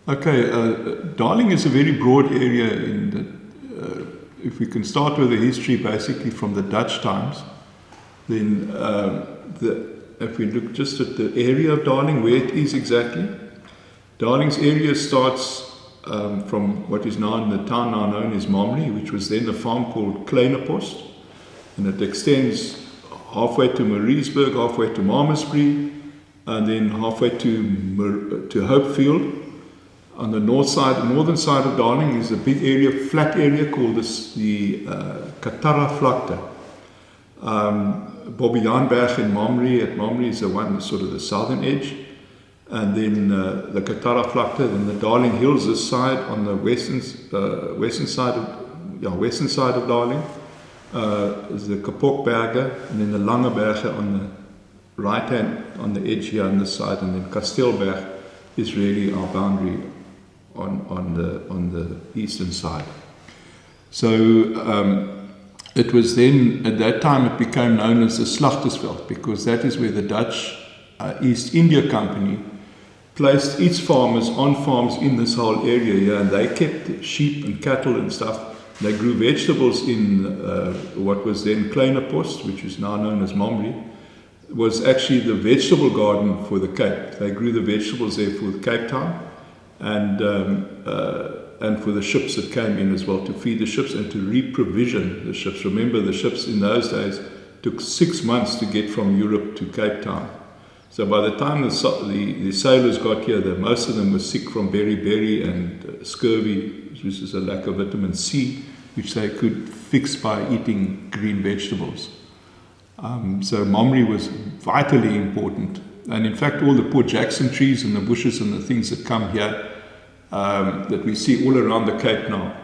Okay, Darling is a very broad area in the, if we can start with the history basically from the Dutch times, then if we look just at the area of Darling, where it is exactly, Darling's area starts from what is now in the town now known as Momrie, which was then a farm called Kleinepost, and it extends halfway to Mariesburg, halfway to Malmesbury, and then halfway to Hopefield. On the northern side of Darling is a big area, flat area called the Katara Vlakte. Bobbejaanberg in Momrie, at Momrie is the one, sort of the southern edge. And then the Katara Vlakte, then the Darling Hills this side on the western side of Darling. Is the Kapokberge, and then the Langeberge on the right hand, on the edge here on this side, and then Kastelberg is really our boundary on the eastern side. So it was then, at that time it became known as the Slagtersveld, because that is where the Dutch East India Company placed its farmers on farms in this whole area here, and they kept sheep and cattle and stuff. They grew vegetables in what was then Kleinepost, which is now known as Momrie. It was actually the vegetable garden for the Cape. They grew the vegetables there for Cape Town, and for the ships that came in as well, to feed the ships and to reprovision the ships. Remember, the ships in those days took 6 months to get from Europe to Cape Town. So by the time the sailors got here, most of them were sick from beriberi and scurvy, which is a lack of vitamin C, which they could fix by eating green vegetables. So Momrie was vitally important. And in fact, all the Port Jackson trees and the bushes and the things that come here, that we see all around the Cape now,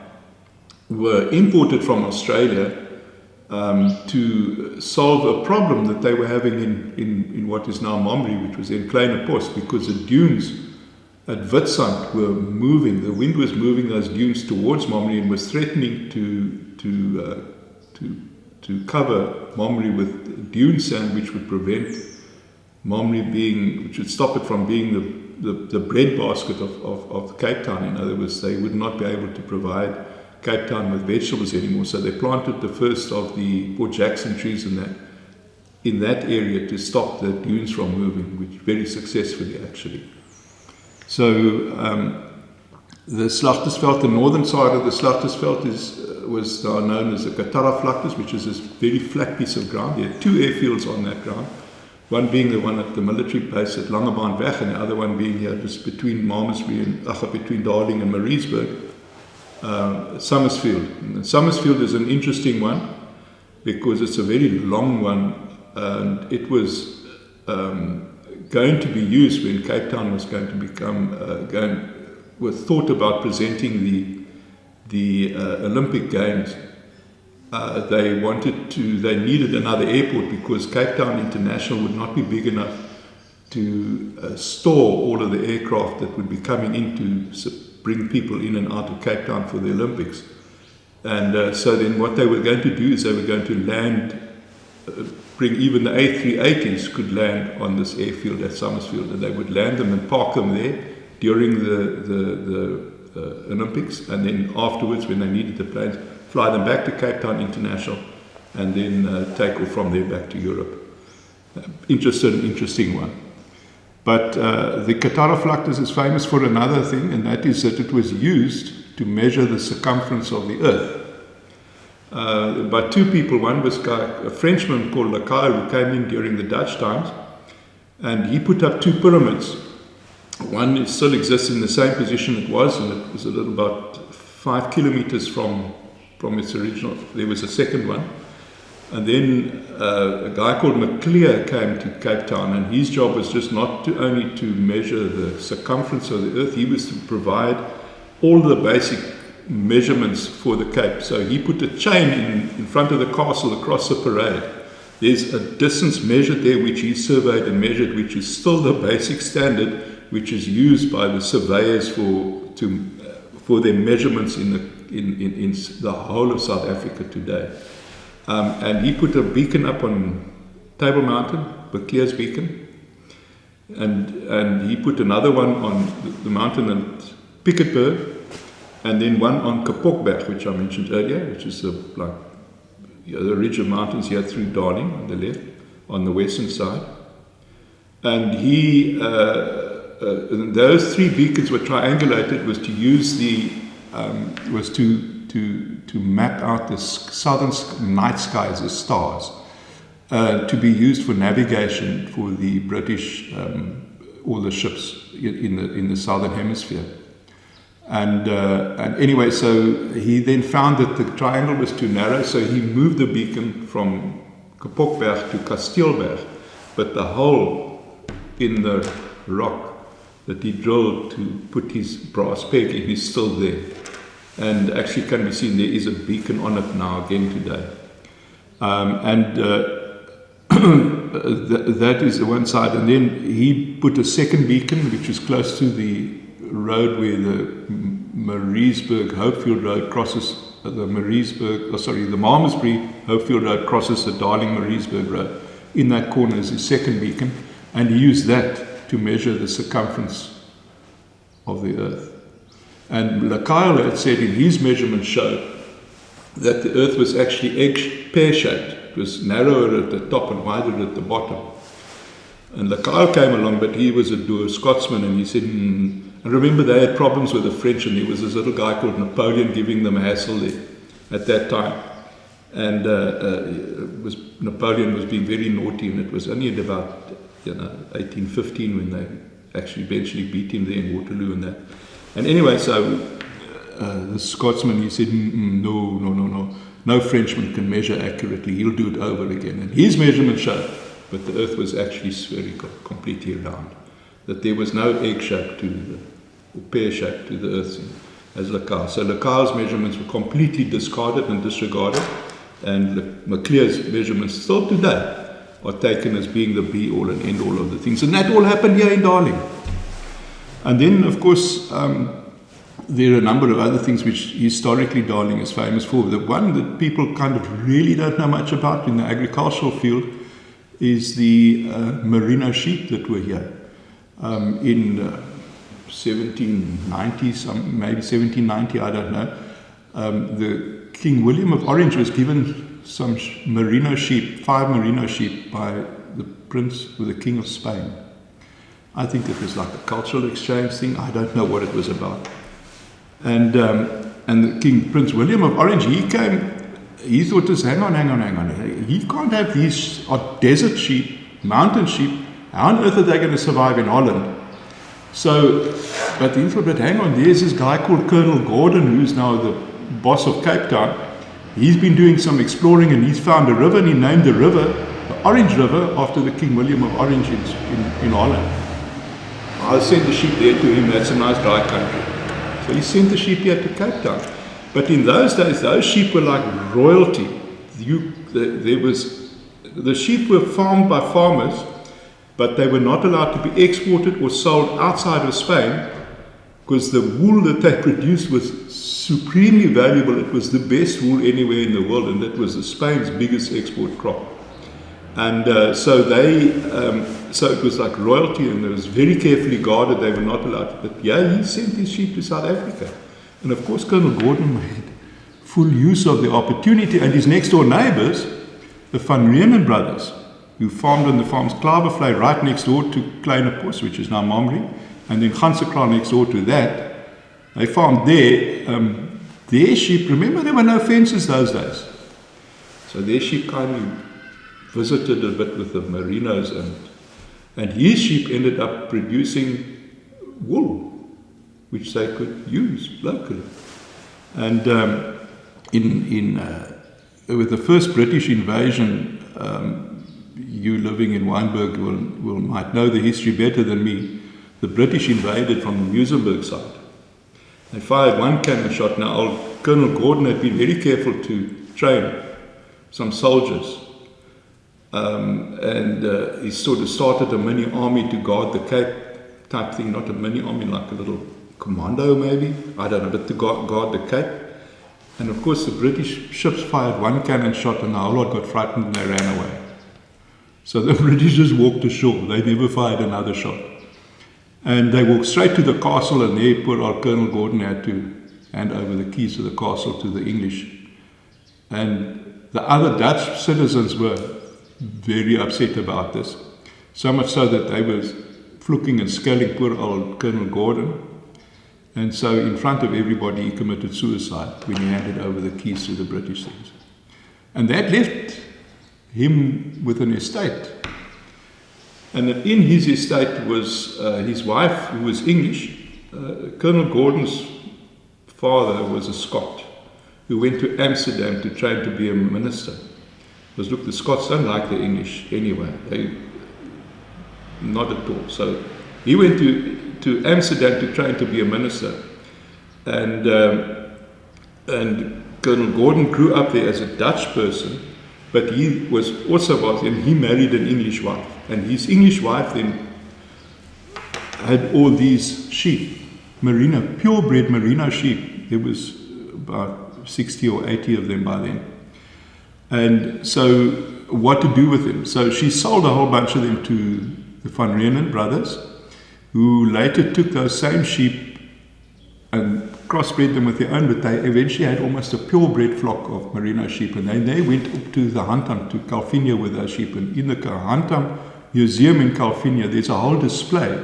were imported from Australia to solve a problem that they were having in what is now Momrie, which was in Kleinepost, because the dunes at Witstrand were moving. The wind was moving those dunes towards Momrie and was threatening to cover Momrie with dune sand, which would prevent Momrie which would stop it from being the breadbasket of Cape Town. In other words, they would not be able to provide Cape Town with vegetables anymore. So they planted the first of the Port Jackson trees in that area to stop the dunes from moving, which very successfully actually. So the Slagtersveld, the northern side of the Slagtersveld was now known as the Katara Vlaktes, which is this very flat piece of ground. There are 2 airfields on that ground, one being the one at the military base at Langebaanweg, and the other one being here just between between Darling and Mariesburg, Summersfield. And Summersfield is an interesting one because it's a very long one, and it was going to be used when Cape Town was going to become thought about presenting the Olympic Games. They needed another airport because Cape Town International would not be big enough to store all of the aircraft that would be coming in to bring people in and out of Cape Town for the Olympics. And so then what they were going to do is they were going to land, bring even the A380s could land on this airfield at Summersfield, and they would land them and park them there during the Olympics, and then afterwards, when they needed the planes, fly them back to Cape Town International, and then take off from there back to Europe. Interesting one. But the Katara Vlaktes is famous for another thing, and that is that it was used to measure the circumference of the Earth. By 2 people. One was a Frenchman called Lacaille, who came in during the Dutch times, and he put up 2 pyramids. One still exists in the same position it was, and it was a little about 5 kilometers from its original. There was a second one. And then a guy called McClear came to Cape Town, and his job was just not only to measure the circumference of the Earth, he was to provide all the basic measurements for the Cape. So he put a chain in front of the castle across the parade. There's a distance measured there which he surveyed and measured, which is still the basic standard which is used by the surveyors for their measurements in the whole of South Africa today. And he put a beacon up on Table Mountain, Beclear's beacon, and he put another one on the mountain Piketberg, and then one on Kapokberg, which I mentioned earlier, which is the ridge of mountains here through Darling on the left, on the western side. And those three beacons were triangulated, was to use was to map out the southern night skies as stars, to be used for navigation for the British, all the ships in the southern hemisphere. And anyway, so he then found that the triangle was too narrow, so he moved the beacon from Kapokberg to Kasteelberg, but the hole in the rock that he drilled to put his brass peg in is still there. And actually can be seen, there is a beacon on it now again today. That is the one side. And then he put a second beacon, which is close to the road where the Mariesburg-Hopefield Road crosses the Malmesbury-Hopefield Road crosses the Darling-Mariesburg Road. In that corner is his second beacon, and he used that to measure the circumference of the Earth. And Lacaille had said in his measurement showed that the Earth was actually pear-shaped. It was narrower at the top and wider at the bottom. And Lacaille came along, but he was a dour Scotsman, and he said, And remember, they had problems with the French, and there was this little guy called Napoleon giving them a hassle there at that time. And Napoleon was being very naughty, and it was only at about 1815 when they actually eventually beat him there in Waterloo and that. And anyway, so the Scotsman, he said, no Frenchman can measure accurately. He'll do it over again. And his measurement showed, but the Earth was actually spherical, completely round. That there was no egg shape or pear shape to the Earth as Lacaille. So Lacaille's measurements were completely discarded and disregarded, and Maclear's measurements still today are taken as being the be-all and end-all of the things. And that all happened here in Darling. And then, of course, there are a number of other things which historically Darling is famous for. The one that people kind of really don't know much about in the agricultural field is the merino sheep that were here. In 1790, maybe 1790, I don't know, the King William of Orange was given some merino sheep, 5 merino sheep, by the Prince or the King of Spain. I think it was like a cultural exchange thing. I don't know what it was about. And the King, Prince William of Orange, he came. He thought, hang on. He can't have these desert sheep, mountain sheep. How on earth are they going to survive in Holland? So, but he thought, hang on, there's this guy called Colonel Gordon, who's now the boss of Cape Town. He's been doing some exploring, and he's found a river, and he named the river the Orange River after the King William of Orange in Holland. I'll send the sheep there to him. That's a nice dry country. So he sent the sheep here to Cape Town. But in those days, those sheep were like royalty. The sheep were farmed by farmers, but they were not allowed to be exported or sold outside of Spain, because the wool that they produced was supremely valuable. It was the best wool anywhere in the world, and that was Spain's biggest export crop. And so it was like royalty, and it was very carefully guarded. They were not allowed to. But yeah, he sent his sheep to South Africa. And of course, Colonel Gordon made full use of the opportunity, and his next door neighbors, the Van Riemen brothers, who farmed on the farms Klavervlei right next door to Kleinepos, which is now Mamre, and then Gansekraal next door to that. They farmed there. Their sheep, remember there were no fences those days. So their sheep kind of visited a bit with the merinos, and his sheep ended up producing wool, which they could use locally. And with the first British invasion, you living in Wynberg might know the history better than me. The British invaded from the Muizenberg side. They fired one cannon shot. Now, old Colonel Gordon had been very careful to train some soldiers. He sort of started a mini army to guard the Cape type thing, not a mini army, like a little commando maybe, I don't know, but to guard the Cape. And of course the British ships fired one cannon shot, and the whole lot got frightened and they ran away. So the British just walked ashore. They never fired another shot. And they walked straight to the castle, and there poor old Colonel Gordon had to hand over the keys to the castle to the English. And the other Dutch citizens were very upset about this, so much so that they were fluking and scaling poor old Colonel Gordon. And so in front of everybody, he committed suicide when he handed over the keys to the British things. And that left him with an estate. And in his estate was his wife, who was English. Colonel Gordon's father was a Scot who went to Amsterdam to train to be a minister. Because look, the Scots don't like the English anyway. Not at all. So he went to Amsterdam to train to be a minister. And Colonel Gordon grew up there as a Dutch person, but he was also, and he married an English wife. And his English wife then had all these sheep, merino, purebred merino sheep. There was about 60 or 80 of them by then. And so what to do with them? So she sold a whole bunch of them to the Van Renen brothers, who later took those same sheep and crossbred them with their own, but they eventually had almost a purebred flock of merino sheep. And they went up to the Handam, to Calvinia with those sheep. And in the Handam Museum in Calvinia, there's a whole display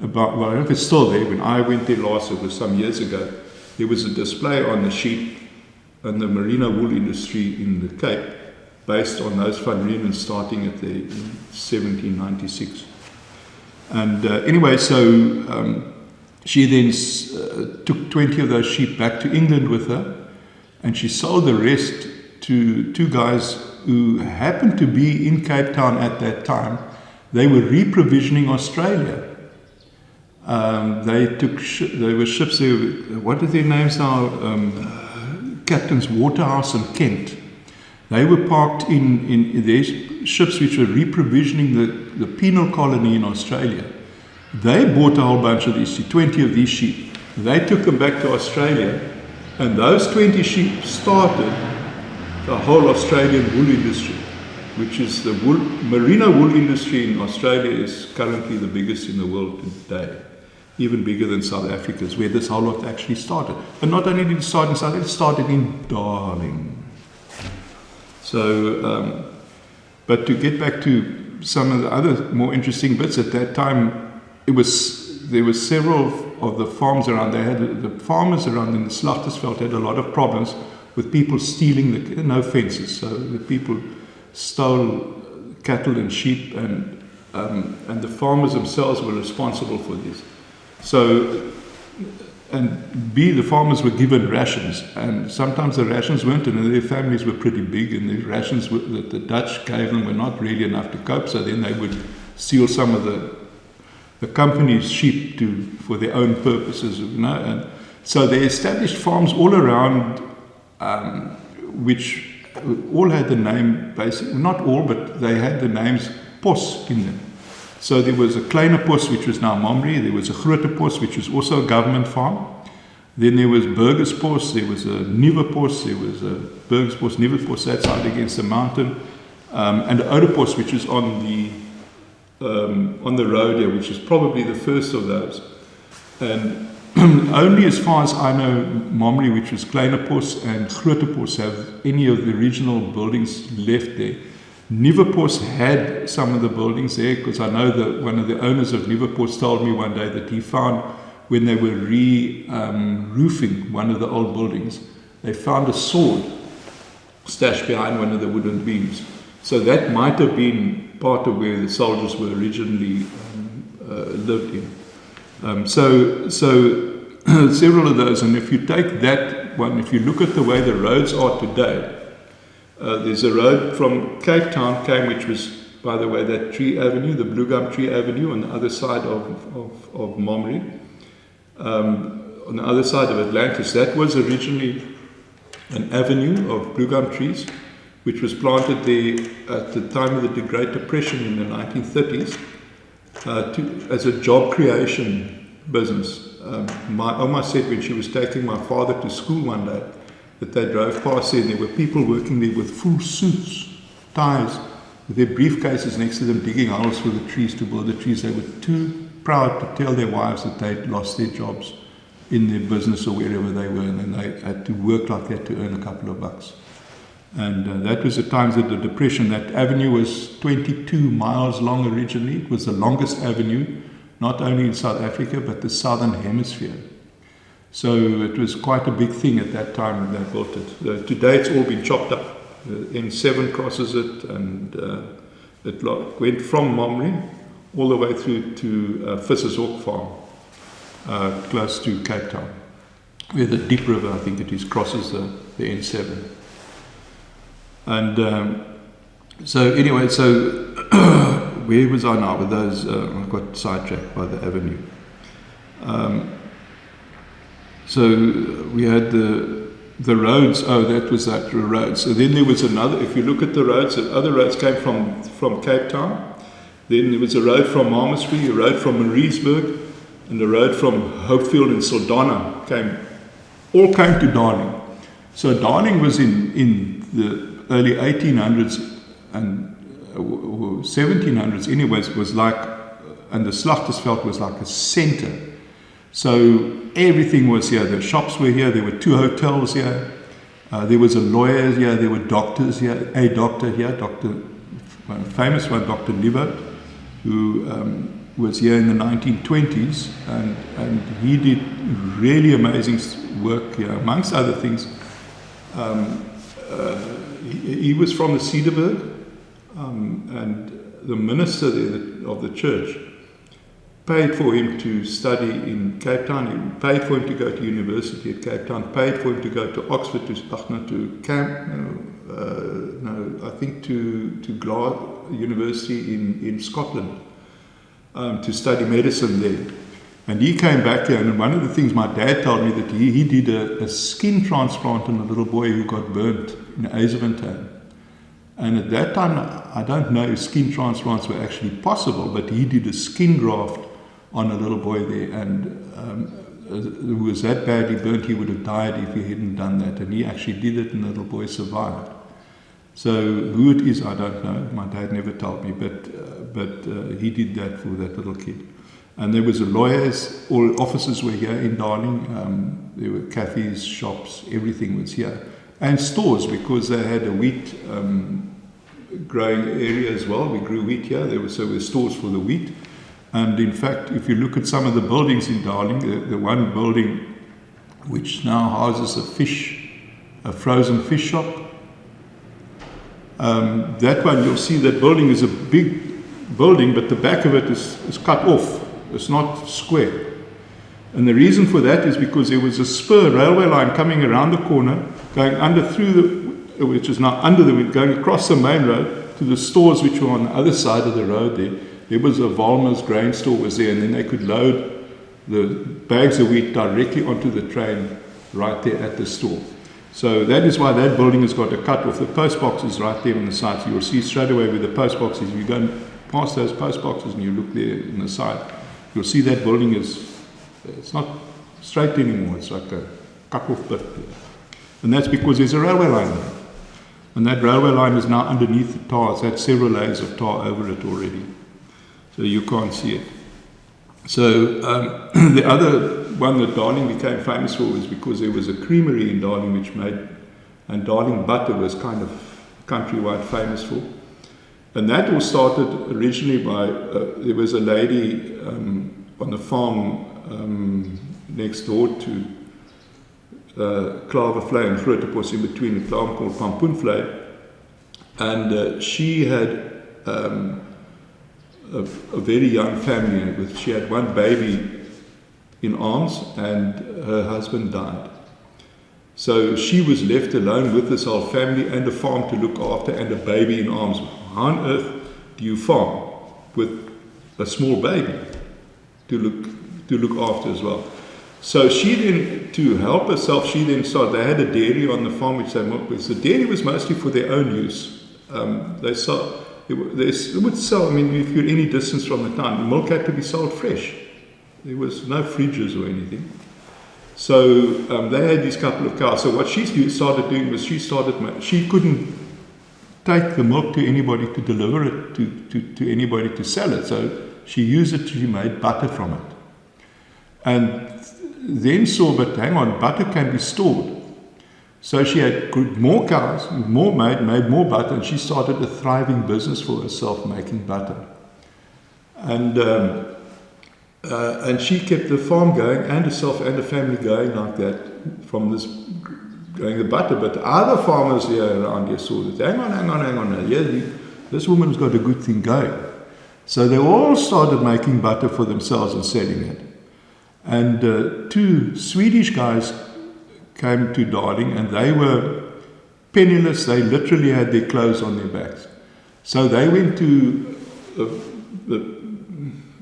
about, well, I don't know if it's still there. When I went there last, it was some years ago, there was a display on the sheep and the merino wool industry in the Cape, based on those Van Renen starting at the 1796. And anyway, so she then took 20 of those sheep back to England with her, and she sold the rest to two guys who happened to be in Cape Town at that time. They were reprovisioning Australia. They were ships there. What are their names now? Captains Waterhouse and Kent. They were parked in their ships which were reprovisioning the penal colony in Australia. They bought a whole bunch of these, 20 of these sheep. They took them back to Australia, and those 20 sheep started the whole Australian wool industry, which is the merino wool industry in Australia is currently the biggest in the world today. Even bigger than South Africa's, where this whole lot actually started. And not only did it start in South Africa, it started in Darling. So, but to get back to some of the other more interesting bits, at that time, there were several of the farms around. The farmers around in the Slagtersveld had a lot of problems with people stealing no fences. So the people stole cattle and sheep, and the farmers themselves were responsible for this. So, and the farmers were given rations, and sometimes the rations weren't, and their families were pretty big, and the rations that the Dutch gave them were not really enough to cope, so then they would steal some of the company's sheep for their own purposes, and so they established farms all around, which all had the name, basically, not all, but they had the names Pos in them. So there was a Kleine Pos, which was now Momrie. There was a Grote Pos, which was also a government farm. Then there was Burgers Pos. There was a Nieuwe Pos. There was a Burgers Pos, Nieuwe Pos, that's out against the mountain. And the Oude Pos, which is on the road here, which is probably the first of those. And only as far as I know, Momrie, which was Kleine Pos, and Grote Pos have any of the original buildings left there. Nieuwe Pos had some of the buildings there, because I know that one of the owners of Nieuwe Pos told me one day that he found, when they were roofing one of the old buildings, they found a sword stashed behind one of the wooden beams. So that might have been part of where the soldiers were originally lived in. So several of those, and if you take that one, if you look at the way the roads are today, there's a road from Cape Town, which was, by the way, that tree avenue, the Blue Gum Tree Avenue, on the other side of Momrie, on the other side of Atlantis. That was originally an avenue of blue gum trees, which was planted there at the time of the Great Depression in the 1930s as a job creation business. My Oma said when she was taking my father to school one day, that they drove past there, and there were people working there with full suits, ties, with their briefcases next to them, digging holes for the trees to build the trees. They were too proud to tell their wives that they'd lost their jobs in their business or wherever they were, and then they had to work like that to earn a couple of bucks. And that was the times of the Depression. That avenue was 22 miles long originally. It was the longest avenue, not only in South Africa, but the Southern Hemisphere. So it was quite a big thing at that time when they built it. Today it's all been chopped up. N7 crosses it, and it went from Momri all the way through to Vissershok Farm, close to Cape Town, where the Deep River, I think it is, crosses the N7. And so anyway, so where was I now with those? I got sidetracked by the avenue. So we had the roads. Oh, that was that road. So then there was another. If you look at the roads, the other roads came from Cape Town. Then there was a road from Malmesbury, a road from Mariesburg, and a road from Hopefield and Saldanha all came to Darling. So Darling was in the early 1800s and 1700s anyways, was like, and the Slagtersveld was like a center. So everything was here. The shops were here. There were 2 hotels here. There was a lawyer here. There were doctors here. A doctor here, one famous one, Dr. Liebert, who was here in the 1920s, and he did really amazing work here. Amongst other things, he was from the Cederberg, and the minister there of the church paid for him to study in Cape Town. He paid for him to go to university at Cape Town. Paid for him to go to Oxford, to Glasgow University in Scotland, to study medicine there. And he came back here, and one of the things my dad told me, that he did a skin transplant on a little boy who got burnt in Eisenfontein. And at that time, I don't know if skin transplants were actually possible, but he did a skin graft on a little boy there, and who was that badly burnt he would have died if he hadn't done that. And he actually did it, and the little boy survived. So who it is, I don't know. My dad never told me, but he did that for that little kid. And there was a lawyers, all offices were here in Darling. There were cafes, shops, everything was here. And stores, because they had a wheat growing area as well. We grew wheat here. There were stores for the wheat. And in fact, if you look at some of the buildings in Darling, the one building which now houses a frozen fish shop, that one, you'll see that building is a big building, but the back of it is cut off. It's not square. And the reason for that is because there was a spur railway line coming around the corner, going which is now under going across the main road to the stores which were on the other side of the road there. There was a Volmer's grain store was there, and then they could load the bags of wheat directly onto the train right there at the store. So that is why that building has got a cut off. The post box is right there on the side. So you'll see straight away where the post box is. If you go past those post boxes and you look there on the side, you'll see that building it's not straight anymore. It's like a cut off bit there. And that's because there's a railway line there. And that railway line is now underneath the tar. It's had several layers of tar over it already. So you can't see it. So the other one that Darling became famous for was because there was a creamery in Darling which made, and Darling butter was kind of countrywide famous for. And that all started originally by, there was a lady on the farm next door to Klavervlei and Grootepoort, in between the farm called Pampoenvlei. And she had a very young family. She had one baby in arms, and her husband died. So she was left alone with this whole family and a farm to look after and a baby in arms. How on earth do you farm with a small baby to look after as well? So she then, to help herself, she then started. They had a dairy on the farm which they milked with. The dairy was mostly for their own use. They would sell. I mean, if you're any distance from the town, the milk had to be sold fresh. There was no fridges or anything. So they had these couple of cows. So what she started doing was she couldn't take the milk to anybody to deliver it to anybody to sell it. So she used it, she made butter from it. And then saw, but hang on, butter can be stored. So she had more cows, made more butter, and she started a thriving business for herself making butter. And she kept the farm going, and herself and the family going like that, from this growing the butter. But the other farmers here around here saw that, hang on, this woman's got a good thing going. So they all started making butter for themselves and selling it. And 2 Swedish guys came to Darling, and they were penniless. They literally had their clothes on their backs. So they went to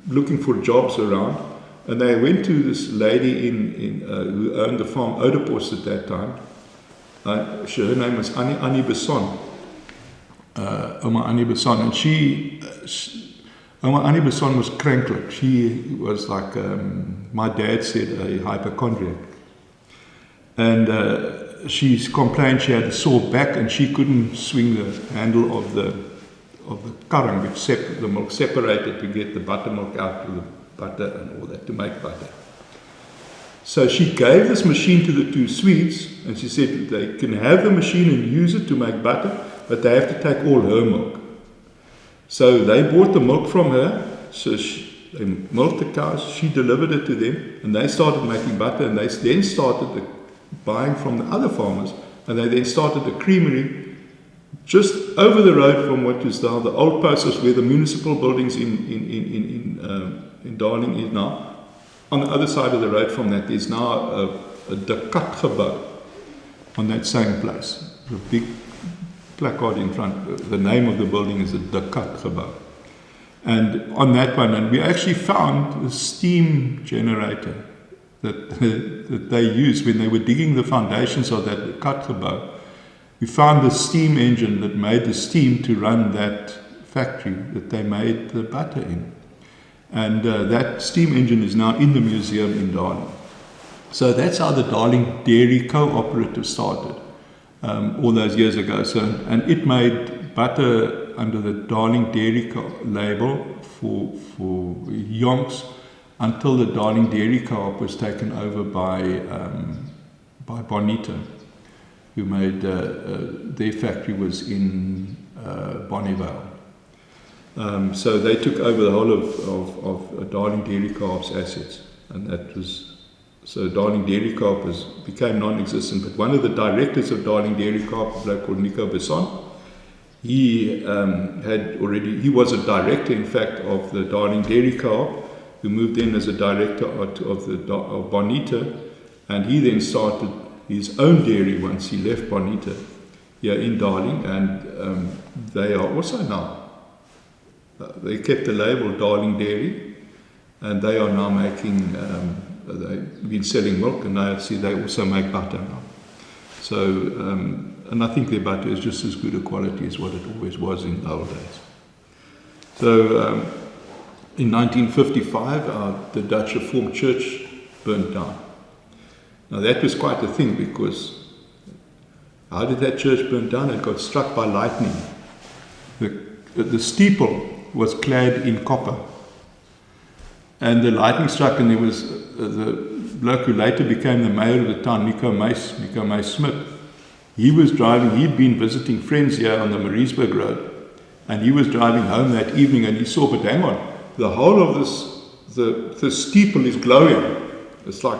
looking for jobs around, and they went to this lady who owned the farm Oudepos at that time. Her name was Annie Besson, Oma Annie Besson, and Oma Annie Besson was cranklet. She was like, my dad said, a hypochondriac. And she complained she had a sore back, and she couldn't swing the handle of the current, which the milk separated to get the buttermilk out to the butter and all that, to make butter. So she gave this machine to the 2 Swedes, and she said they can have the machine and use it to make butter, but they have to take all her milk. So they bought the milk from her, so they milked the cows, she delivered it to them, and they started making butter, and they then started buying from the other farmers, and they then started a creamery just over the road from what is now the old post office, where the municipal buildings in Darling is now. On the other side of the road from that, there's now a Duckitt gebouw on that same place. A big placard in front. The name of the building is the Duckitt gebouw. And on that one, and we actually found a steam generator that they used when they were digging the foundations of that Duckitt gebouw. We found the steam engine that made the steam to run that factory that they made the butter in. And that steam engine is now in the museum in Darling. So that's how the Darling Dairy Cooperative started all those years ago. And it made butter under the Darling Dairy label for yonks until the Darling Dairy Co-op was taken over by Bonita, who made their factory was in Bonneville. So they took over the whole of Darling Dairy Co-op's assets, and that was, so Darling Dairy Co-op became non-existent. But one of the directors of Darling Dairy Co-op, a bloke called Nico Besson, he was a director, in fact, of the Darling Dairy Co-op, who moved in as a director of Bonita, and he then started his own dairy once he left Bonita here in Darling, and they are also now. They kept the label Darling Dairy, and they are now making, they've been selling milk, and they also make butter now. So, and I think their butter is just as good a quality as what it always was in the old days. So, in 1955, the Dutch Reformed Church burnt down. Now that was quite a thing, because how did that church burn down? It got struck by lightning. The steeple was clad in copper, and the lightning struck, and there was the bloke who later became the mayor of the town, Nico Mace Smith. He was driving, he'd been visiting friends here on the Mariesburg Road, and he was driving home that evening, and he saw, but hang on, the whole of the steeple is glowing. It's like,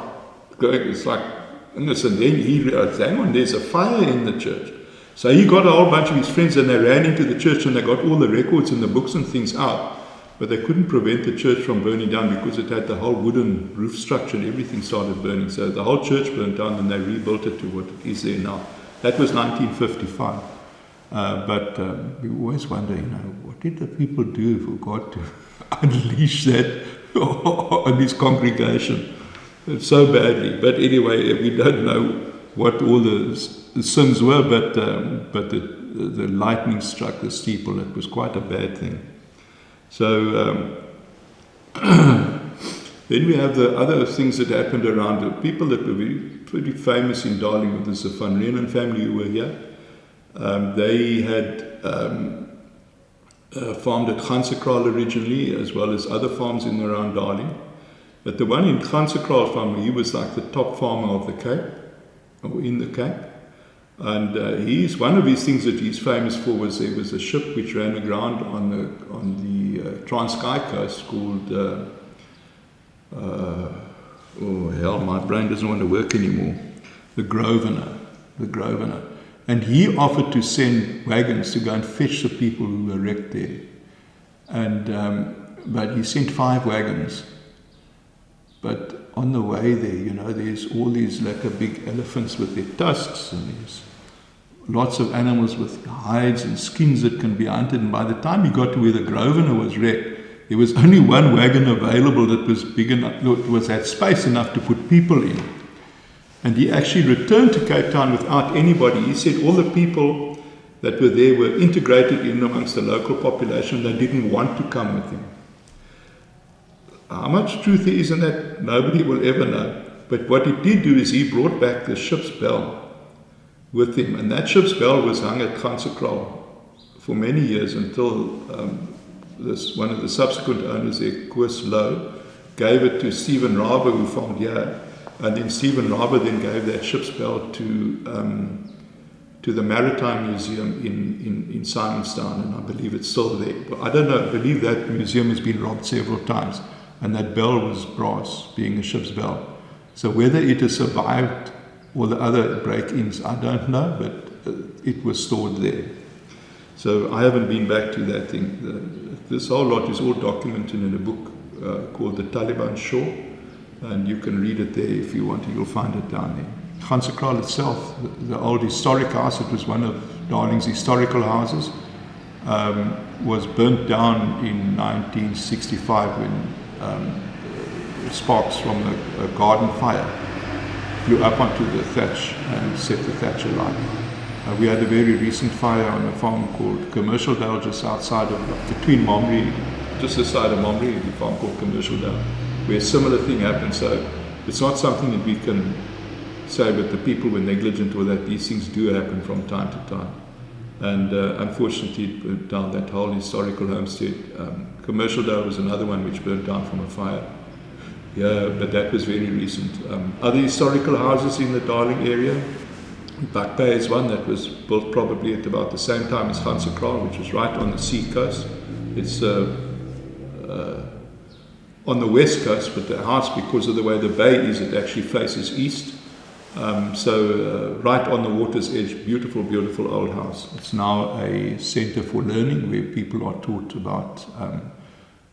and then he realized, hang on, there's a fire in the church. So he got a whole bunch of his friends, and they ran into the church, and they got all the records and the books and things out. But they couldn't prevent the church from burning down, because it had the whole wooden roof structure, and everything started burning. So the whole church burned down, and they rebuilt it to what it is there now. That was 1955. But we always wonder, what did the people do for God to unleash that on his congregation so badly? But anyway, we don't know what all the sins were, but the lightning struck the steeple. It was quite a bad thing. So then we have the other things that happened around. The people that were pretty famous in Darling, there's the Van Reenen family who were here. They had farmed at Gansekral originally, as well as other farms in and around Darling. But the one in Gansekral farm, he was like the top farmer of the Cape, or in the Cape. And one of his things that he's famous for was there was a ship which ran aground on the Transkei coast called, oh hell, my brain doesn't want to work anymore, the Grosvenor. And he offered to send wagons to go and fetch the people who were wrecked there. And but he sent 5 wagons. But on the way there, there's all these big elephants with their tusks, and there's lots of animals with hides and skins that can be hunted. And by the time he got to where the Grosvenor was wrecked, there was only one wagon available that was big enough, had space enough to put people in. And he actually returned to Cape Town without anybody. He said all the people that were there were integrated in amongst the local population. They didn't want to come with him. How much truth there is in that, nobody will ever know. But what he did do is he brought back the ship's bell with him. And that ship's bell was hung at Gansekral for many years until one of the subsequent owners there, Koos Low, gave it to Stephen Rabe, who farmed here. And then Stephen Rabe then gave that ship's bell to the Maritime Museum in Simonstown, and I believe it's still there. But I don't know, I believe that museum has been robbed several times, and that bell was brass, being a ship's bell. So whether it has survived all the other break-ins, I don't know, but it was stored there. So I haven't been back to that thing. This whole lot is all documented in a book called The Taliban Shore. And you can read it there if you want to, you'll find it down there. Gansekral itself, the old historic house, it was one of Darling's historical houses, was burnt down in 1965 when sparks from a garden fire flew up onto the thatch and set the thatch alight. We had a very recent fire on a farm called Commercial Dale, just outside between Momri, just aside of Momri, a farm called Commercial Dale, where a similar thing happened. So it's not something that we can say that the people were negligent or that these things do happen from time to time. And unfortunately it burnt down that whole historical homestead. Commercial Dale was another one which burnt down from a fire. Yeah, but that was very recent. Other historical houses in the Darling area, Buck Bay is one that was built probably at about the same time as Gansekral, which was right on the sea coast. It's on the west coast, but the house, because of the way the bay is, it actually faces east. Right on the water's edge, beautiful, beautiful old house. It's now a center for learning where people are taught about,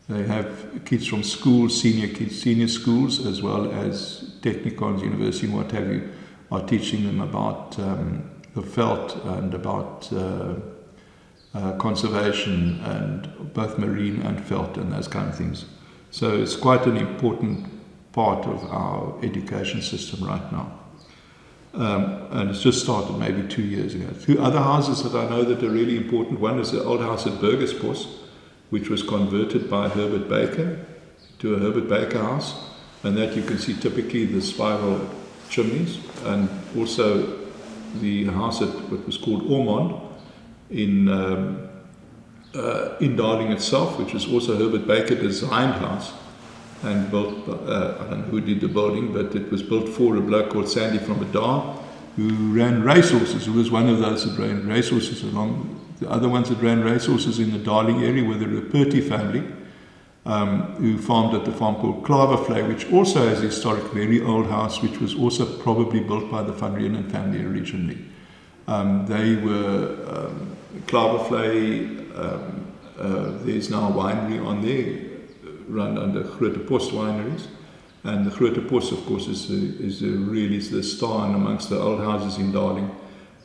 they have kids from schools, senior schools, as well as technicons, university, and what have you, are teaching them about the veld and about conservation, and both marine and veld and those kind of things. So it's quite an important part of our education system right now. And it's just started maybe 2 years ago. 2 other houses that I know that are really important. One is the old house at Burgersbos, which was converted by Herbert Baker to a Herbert Baker house. And that you can see typically the spiral chimneys. And also the house at what was called Ormond in Darling itself, which was also Herbert Baker designed house and built, I don't know who did the building, but it was built for a bloke called Sandy from Adar, who ran racehorses, who was one of those that ran racehorses along. The other ones that ran racehorses in the Darling area were the Ruperti family, who farmed at the farm called Klavervlei, which also has a historic, very old house, which was also probably built by the Van Reenen family originally. They were Klavervlei. There's now a winery on there, run under Grote Post wineries, and the Grote Post, of course, is really the star in amongst the old houses in Darling.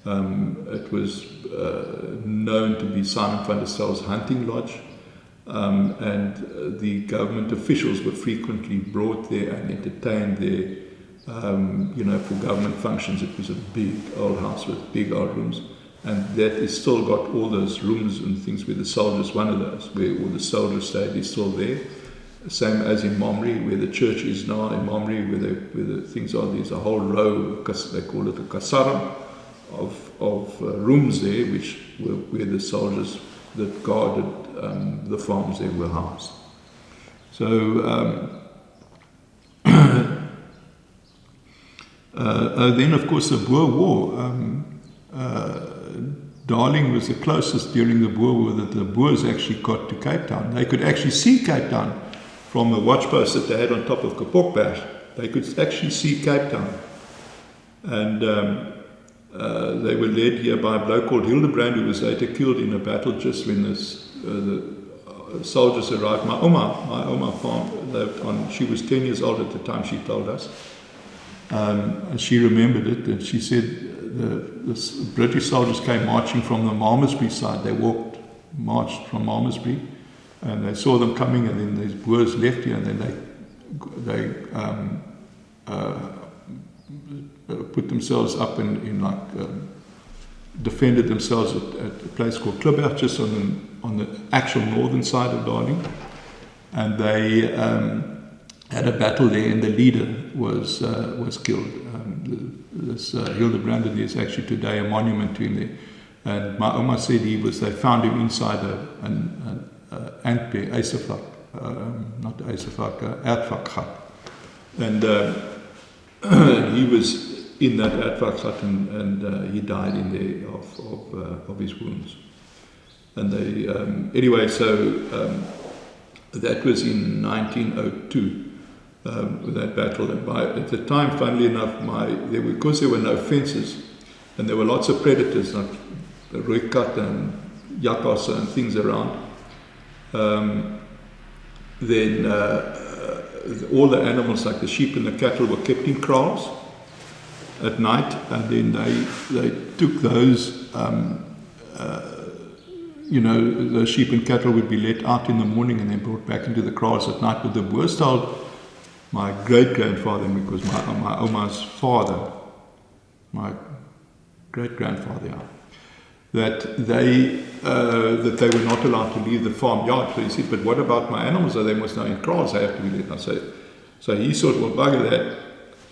It was known to be Simon van der Stel's hunting lodge, and the government officials were frequently brought there and entertained there. For government functions, it was a big old house with big old rooms. And that is still got all those rooms and things where the soldiers, one of those, where all the soldiers stayed, is still there. Same as in Momri, where the church is now in Momri, where the things are. There's a whole row, they call it a kasaram, of rooms there, which were where the soldiers that guarded the farms there were housed. So then, of course, the Boer War. Darling was the closest during the Boer War that the Boers actually got to Cape Town. They could actually see Cape Town from a watch post that they had on top of Kapokberg. They could actually see Cape Town. And they were led here by a bloke called Hildebrand, who was later killed in a battle just when the soldiers arrived. My Oma farm lived on, she was 10 years old at the time, she told us. And she remembered it, and she said the British soldiers came marching from the Malmesbury side. They marched from Malmesbury, and they saw them coming, and then these Boers left here, and then they put themselves up defended themselves at a place called Klipberg, just on the actual northern side of Darling, and they had a battle there, and the leader was killed. This Hildebrand, there's actually today a monument to him there. And my Oma said they found him inside an Antbe, Eisevak, not Eisevak, Erdvak hut. And he was in that Erdvak hut, and he died in there of his wounds. And they, anyway, so that was in 1902. That battle, and at the time, funnily enough, because there were no fences, and there were lots of predators like rooikat and jakkals and things around, then all the animals, like the sheep and the cattle, were kept in kraals at night, and then they took those, the sheep and cattle would be let out in the morning and then brought back into the kraals at night. But the Boers told my great-grandfather, because my Oma's father, my great-grandfather, that they were not allowed to leave the farmyard. So he said, but what about my animals? They must now in kraals, they have to be let out. So he thought, well, bugger that,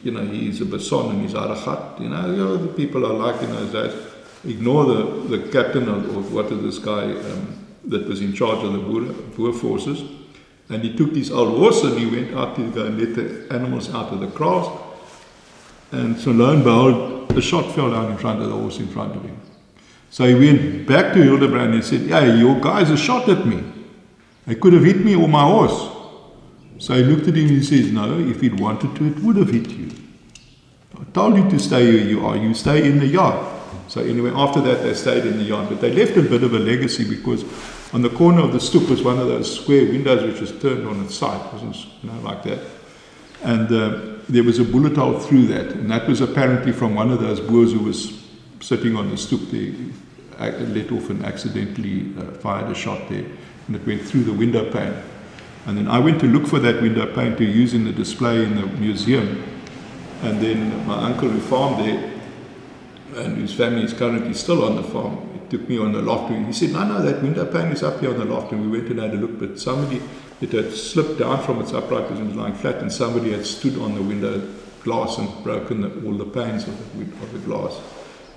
he's a Bason and he's out of hut. The people are like in those days. Ignore the captain of what is this guy that was in charge of the Boer forces. And he took his old horse and he went out to go and let the animals out of the kraals. And so lo and behold, a shot fell down in front of the horse in front of him. So he went back to Hildebrand and said, "Hey, your guys have shot at me. They could have hit me or my horse." So he looked at him and he says, "No, if he'd wanted to, it would have hit you. I told you to stay where you are. You stay in the yard." So anyway, after that, they stayed in the yard. But they left a bit of a legacy, because on the corner of the stoep was one of those square windows which was turned on its side. It wasn't like that. And there was a bullet hole through that. And that was apparently from one of those Boers who was sitting on the stoep there, let off and accidentally fired a shot there. And it went through the window pane. And then I went to look for that window pane to use in the display in the museum. And then my uncle, who farmed there, and whose family is currently still on the farm, he took me on the loft. He said, no, that window pane is up here on the loft. And we went and had a look, but it had slipped down from its upright because it was lying flat, and somebody had stood on the window glass and broken all the panes of the glass.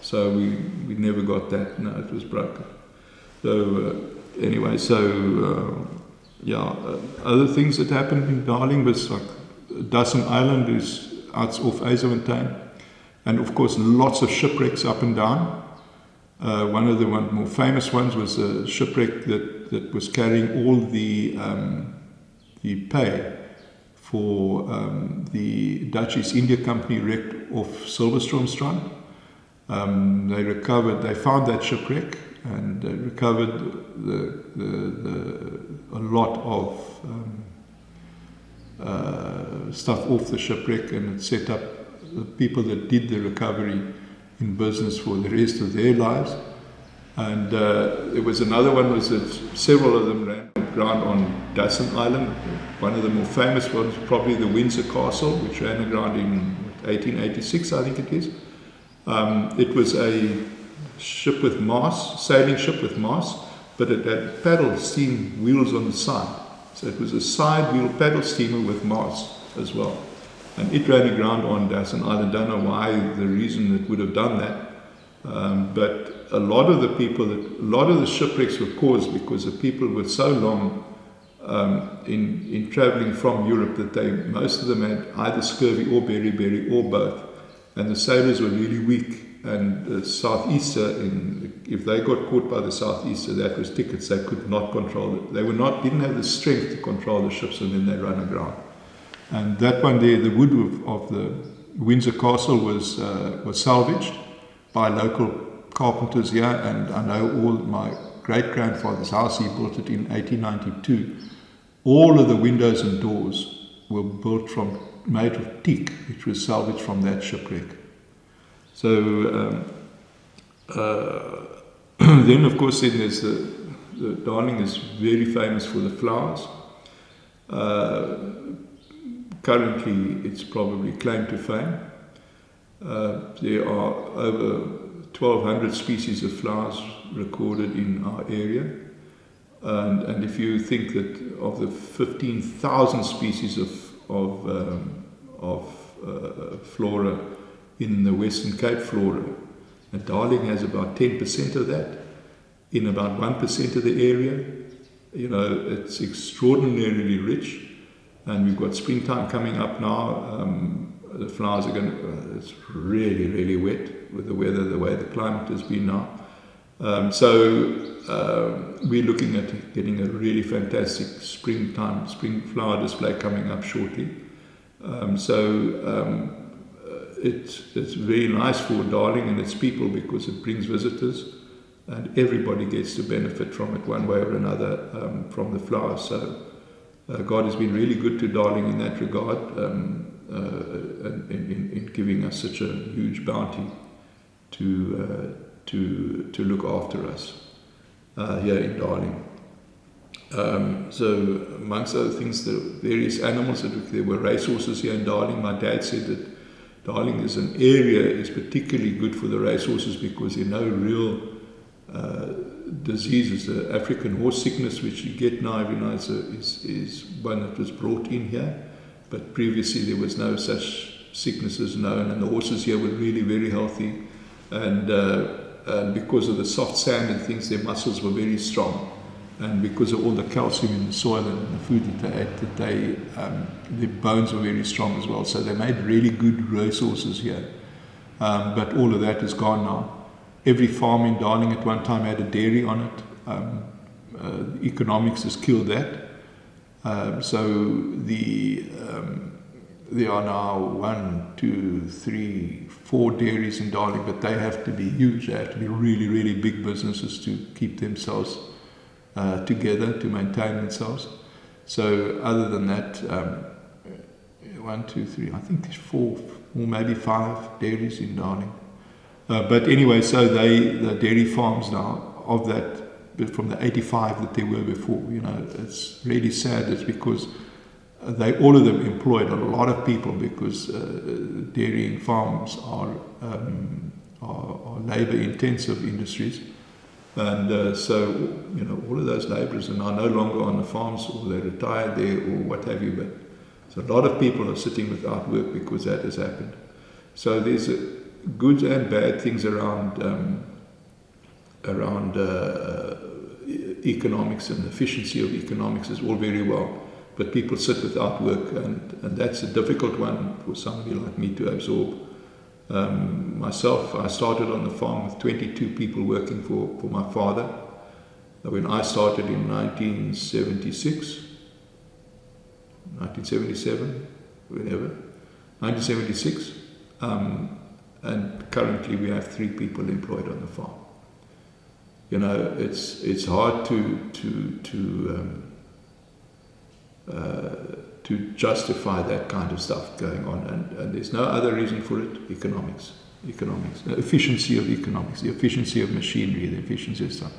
So we never got that. No, it was broken. So anyway, other things that happened in Darling was like Dussen Island is off Eisenfontein. And of course, lots of shipwrecks up and down. One of the more famous ones was a shipwreck that was carrying all the pay for the Dutch East India Company wrecked off Silverstromstrand. They found that shipwreck, and they recovered a lot of stuff off the shipwreck, and it set up the people that did the recovery in business for the rest of their lives. And there was another one, was that several of them ran aground on Dussen Island. One of the more famous ones, probably the Windsor Castle, which ran aground in 1886, I think it is. It was a ship with masts, sailing ship with masts, but it had paddle steam wheels on the side. So it was a side wheel paddle steamer with masts as well. And it ran aground on Dussen Island. Don't know why, the reason it would have done that. But a lot of the shipwrecks were caused because the people were so long in travelling from Europe that most of them had either scurvy or beriberi or both, and the sailors were really weak. And the southeaster, if they got caught by the southeaster, that was tickets. They could not control it. They didn't have the strength to control the ships, and then they run aground. And that one there, the wood of the Windsor Castle was salvaged by local carpenters here, and I know my great-grandfather's house, he built it in 1892. All of the windows and doors were made of teak, which was salvaged from that shipwreck. So then, of course, there's the Darling is very famous for the flowers. Currently, it's probably claim to fame. There are over 1,200 species of flowers recorded in our area. And if you think that of the 15,000 species of flora in the Western Cape flora, and Darling has about 10% of that, in about 1% of the area. It's extraordinarily rich, and we've got springtime coming up now. The flowers are it's really, really wet with the weather, the way the climate has been now. We're looking at getting a really fantastic spring flower display coming up shortly. It's very nice for Darling and its people because it brings visitors, and everybody gets to benefit from it one way or another from the flowers. So God has been really good to Darling in that regard, in giving us such a huge bounty to look after us here in Darling. So amongst other things, the various animals, there were racehorses here in Darling. My dad said that Darling is an area is particularly good for the racehorses because there are no real diseases. The African horse sickness, which you get now every night, is one that was brought in here, but previously there was no such sicknesses known, and the horses here were really very healthy, and because of the soft sand and things, their muscles were very strong. And because of all the calcium in the soil and the food that they ate, their bones were very strong as well. So they made really good racehorses here. But all of that is gone now. Every farm in Darling at one time had a dairy on it. Economics has killed that. There are now 1, 2, 3, 4 dairies in Darling, but they have to be huge. They have to be really, really big businesses to keep themselves together, to maintain themselves. So other than that, 1, 2, 3, I think there's 4 or maybe 5 dairies in Darling. But anyway, so the dairy farms now, of that, from the 85 that there were before, it's really sad. It's because all of them employed a lot of people, because dairying farms are labor-intensive industries. And so, all of those labourers are now no longer on the farms, or they retired there, or what have you. But so a lot of people are sitting without work because that has happened. So there's good and bad things around economics, and efficiency of economics is all very well. But people sit without work, and that's a difficult one for somebody like me to absorb. Myself, I started on the farm with 22 people working for my father. When I started in 1976, 1977, whenever, 1976, and currently we have 3 people employed on the farm. It's hard to justify that kind of stuff going on, and there's no other reason for it. Economics, the efficiency of economics, the efficiency of machinery, the efficiency of stuff.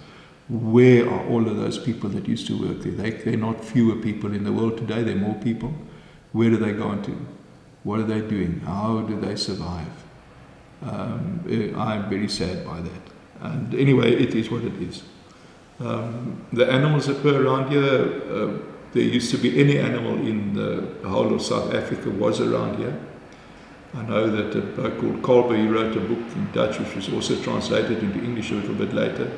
Where are all of those people that used to work there? They're not fewer people in the world today, they're more people. Where do they go into? What are they doing? How do they survive? I'm very sad by that. And anyway, it is what it is. The animals that were around here, there used to be any animal in the whole of South Africa was around here. I know that a bloke called Kolbe, he wrote a book in Dutch which was also translated into English a little bit later.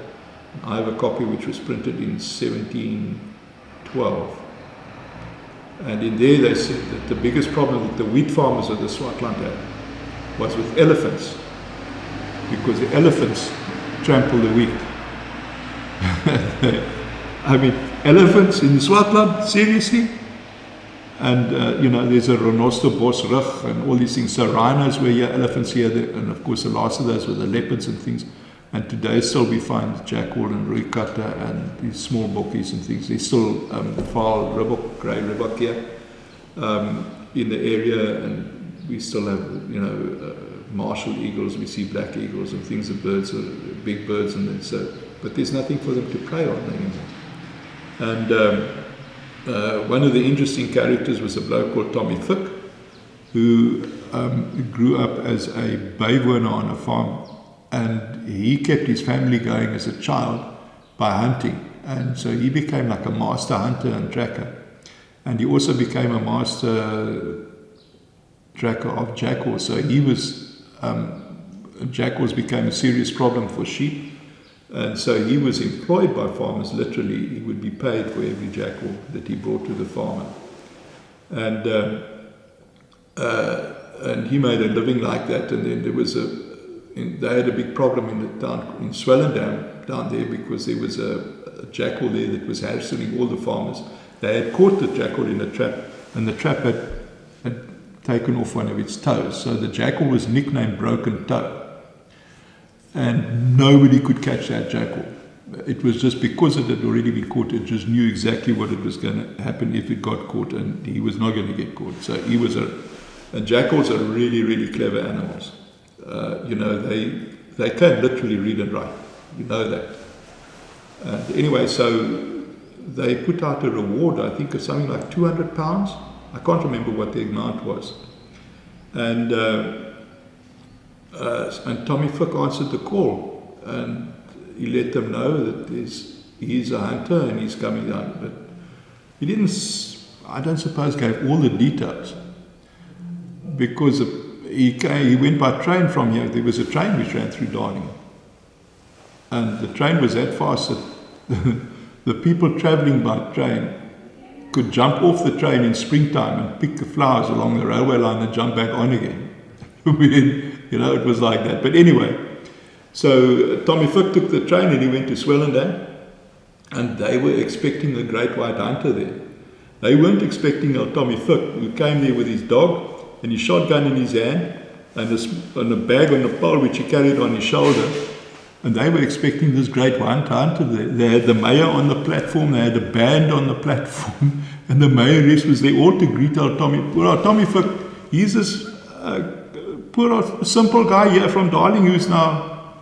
I have a copy which was printed in 1712. And in there they said that the biggest problem that the wheat farmers of the Swartland had was with elephants, because the elephants trample the wheat. I mean, elephants in Swartland, seriously? And, there's a renosterbosrug and all these things. So rhinos were here, elephants here, and of course the last of those were the leopards and things. And today still we find jackal and rooikata and these small bokkies and things. There's still the fowl ribbok, grey ribbok here in the area, and we still have, martial eagles, we see black eagles and things, the birds are big birds, and then so, but there's nothing for them to prey on anymore. And one of the interesting characters was a bloke called Tommy Fick, who grew up as a bywoner on a farm, and he kept his family going as a child by hunting, and so he became like a master hunter and tracker, and he also became a master tracker of jackals. So he was jackals became a serious problem for sheep, and so he was employed by farmers. Literally, he would be paid for every jackal that he brought to the farmer, and he made a living like that. And then there was they had a big problem in the town in Swartland down there, because there was a jackal there that was hassling all the farmers. They had caught the jackal in a trap, and the trap had taken off one of its toes. So the jackal was nicknamed Broken Toe. And nobody could catch that jackal. It was just because it had already been caught, it just knew exactly what it was going to happen if it got caught, and he was not going to get caught. So he was and jackals are really, really clever animals. They can literally read and write. You know that. And anyway, so they put out a reward, I think of something like £200. I can't remember what the amount was. And Tommy Fick answered the call, and he let them know that he's a hunter and he's coming down. But he didn't, I don't suppose, gave all the details, because he went by train from here. There was a train which ran through Darling, and the train was that fast that the people travelling by train could jump off the train in springtime and pick the flowers along the railway line and jump back on again. It was like that. But anyway, so Tommy Fick took the train and he went to Swartland, and they were expecting the great white hunter there. They weren't expecting Tommy Fick, who came there with his dog and his shotgun in his hand and a bag on the pole which he carried on his shoulder. And they were expecting this great white hunter there. They had the mayor on the platform, they had a band on the platform, and the mayoress was there all to greet Tommy. Poor Tommy Fick, he's this poor simple guy here from Darling who's now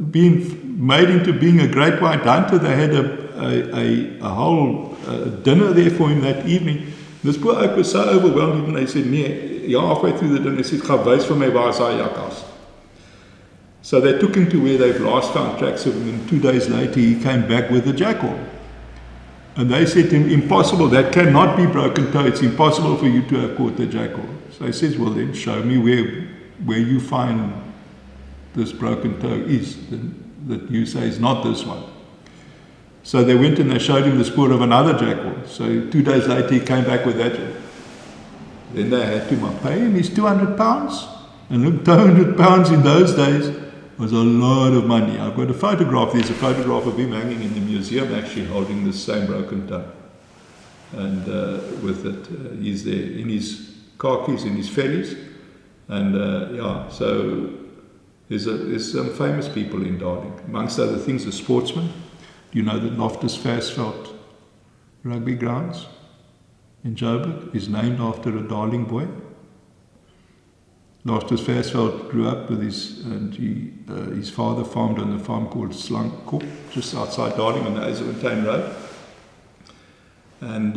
being made into being a great white hunter. They had a whole dinner there for him that evening. This poor oak was so overwhelmed, even they said, halfway through the dinner, they said, "Ga wys vir my waar is daai jakkals." So they took him to where they've last found tracks of him, and 2 days later he came back with a jackal. And they said to him, "Impossible, that cannot be Broken Toe, it's impossible for you to have caught the jackal." So he says, "Well then, show me where you find this Broken Toe is, that you say is not this one." So they went and they showed him the spoor of another jackal. So 2 days later he came back with that. Then they had to pay him his £200. And look, £200 in those days was a lot of money. I've got a photograph. There's a photograph of him hanging in the museum, actually holding the same Broken Toe. And with it, he's there in his khakis, in his fellies. And so there's some famous people in Darling. Amongst other things, the sportsman. Do you know that Loftus Versfeld rugby grounds in Joburg is named after a Darling boy? Loftus Versfeld grew up with his father farmed on a farm called Slankop, just outside Darling on the Eisenfontein Road. And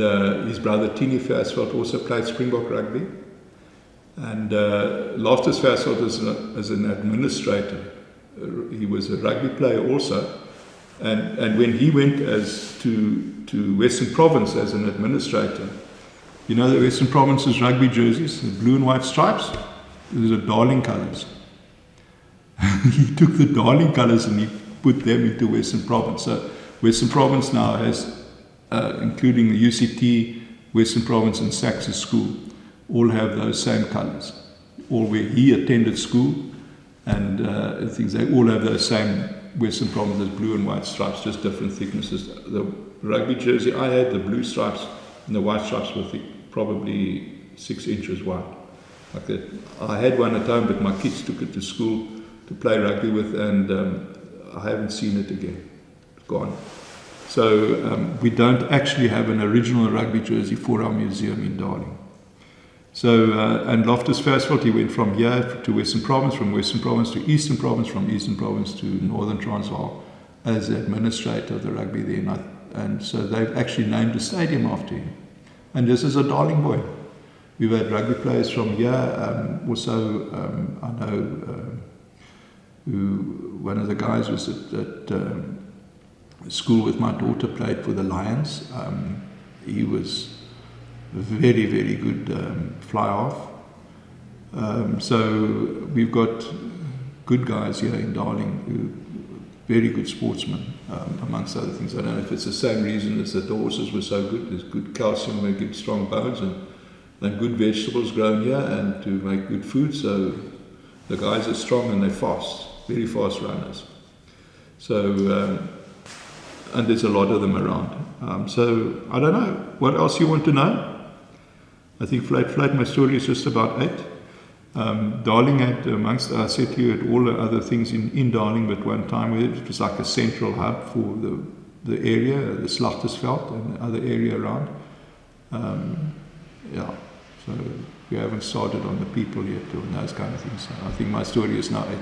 his brother Tini Versfeld also played Springbok rugby. And Loftus Versfeld as an administrator, he was a rugby player also. And when he went to Western Province as an administrator, You know the Western Province's rugby jerseys, the blue and white stripes? Those are Darling colours. He took the Darling colours and he put them into Western Province. So Western Province now has, including the UCT, Western Province and Sax's school, all have those same colours. All where he attended school, and things, they all have those same Western Province's blue and white stripes, just different thicknesses. The rugby jersey I had, the blue stripes and the white stripes were probably 6 inches wide. Like that. I had one at home, but my kids took it to school to play rugby with, and I haven't seen it again. It's gone. So we don't actually have an original rugby jersey for our museum in Darling. So, and Loftus Versfeld, he went from here to Western Province, from Western Province to Eastern Province, from Eastern Province to Northern Transvaal as the administrator of the rugby there. And so they've actually named a stadium after him. And this is a Darling boy. We've had rugby players from here. Also, I know who one of the guys was at school with my daughter, played for the Lions. He was a very, very good fly-off. So we've got good guys here in Darling who very good sportsmen, amongst other things. I don't know if it's the same reason as that the horses were so good. There's good calcium, they give strong bones, and good vegetables grown here, and to make good food. So the guys are strong and they're fast, very fast runners. So, and there's a lot of them around. So I don't know, what else you want to know? I think Flat, my story is just about 8. Darling had, amongst, I said to you, had all the other things in Darling, but one time it was like a central hub for the area, the Slachtersveld and the other area around. Yeah, so we haven't started on the people yet, or those kind of things. I think my story is now 8.